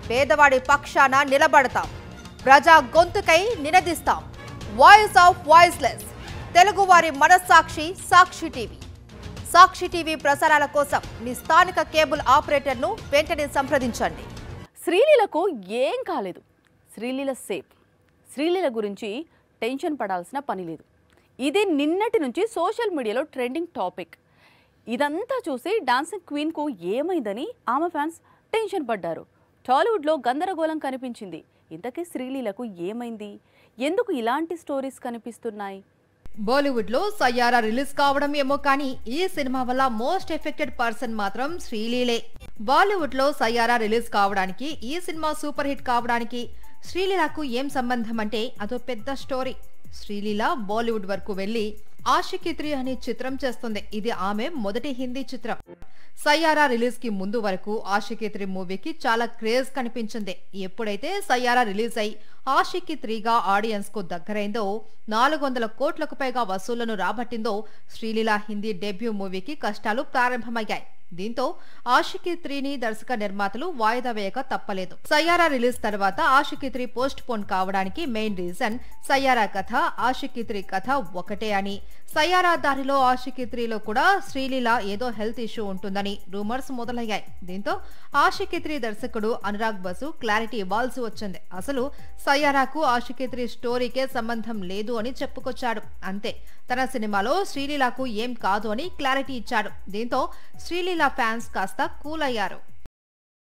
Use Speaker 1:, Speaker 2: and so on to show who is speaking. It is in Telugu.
Speaker 1: పేదవాడి పక్షాన నిలబడతాం, ప్రజా గొంతుకై నినదిస్తాం. వాయిస్ ఆఫ్ వాయిస్లెస్, తెలుగువారి మనస్సాక్షి సాక్షి టీవీ. సాక్షి టీవీ ప్రసారాల కోసం మీ స్థానిక కేబుల్ ఆపరేటర్ను వెంటనే సంప్రదించండి.
Speaker 2: శ్రీలీలకు ఏం కాలేదు, శ్రీలీల సేఫ్. శ్రీలీల గురించి టెన్షన్ పడాల్సిన పని లేదు. ఇది నిన్నటి నుంచి సోషల్ మీడియాలో ట్రెండింగ్ టాపిక్. ఇదంతా చూసి డాన్సింగ్ క్వీన్కు ఏమైందని ఆమె ఫ్యాన్స్ టెన్షన్ పడ్డారు. టాలీవుడ్లో గందరగోళం కనిపించింది. ఇంతకీ శ్రీలీలకు ఏమైంది? ఎందుకు ఇలాంటి స్టోరీస్ కనిపిస్తున్నాయి?
Speaker 1: బాలీవుడ్ లో సయ్యారా రిలీజ్ కావడం ఏమో కానీ ఈ సినిమా వల్ల మోస్ట్ ఎఫెక్టెడ్ పర్సన్ మాత్రం శ్రీలీలే. బాలీవుడ్ లో సయ్యారా రిలీజ్ కావడానికి, ఈ సినిమా సూపర్ హిట్ కావడానికి శ్రీలీలకు ఏం సంబంధం అంటే అదో పెద్ద స్టోరీ. శ్రీలీల బాలీవుడ్ వరకు వెళ్లి ఆషికీ 3 అనే చిత్రం చేస్తుంది. ఇది ఆమె మొదటి హిందీ చిత్రం. సయ్యారా రిలీజ్ కి ముందు వరకు ఆషికీ 3 మూవీకి చాలా క్రేజ్ కనిపించింది. ఎప్పుడైతే సయ్యారా రిలీజ్ అయి ఆషికీ 3గా ఆడియన్స్ కు దగ్గరైందో, 400 కోట్లకు పైగా వసూళ్లను రాబట్టిందో, శ్రీలీల హిందీ డెబ్యూ మూవీకి కష్టాలు ప్రారంభమయ్యాయి. దీంతో ఆషికీ 3ని దర్శక నిర్మాతలు వాయిదా వేయక తప్పలేదు. సయ్యారా రిలీజ్ తర్వాత ఆషికీ 3 పోస్ట్ పోన్ కావడానికి మెయిన్ రీజన్ సయ్యారా కథ, ఆషికీ 3 కథ ఒకటే అని, సయ్యారా దారిలో ఆషికీ 3లో కూడా శ్రీలీల ఏదో హెల్త్ ఇష్యూ ఉంటుందని రూమర్స్ మొదలయ్యాయి. దీంతో ఆషికీ 3 దర్శకుడు అనురాగ్ బసు క్లారిటీ ఇవ్వాల్సి వచ్చింది. అసలు సయ్యారాకు ఆషికీ 3 స్టోరీకే సంబంధం లేదు అని చెప్పుకొచ్చాడు. అంతే, తన సినిమాలో శ్రీలీలకు ఏం కాదు అని క్లారిటీ ఇచ్చాడు. దీంతో శ్రీలీల ఫ్యాన్స్ కాస్త కూల్ అయ్యారు.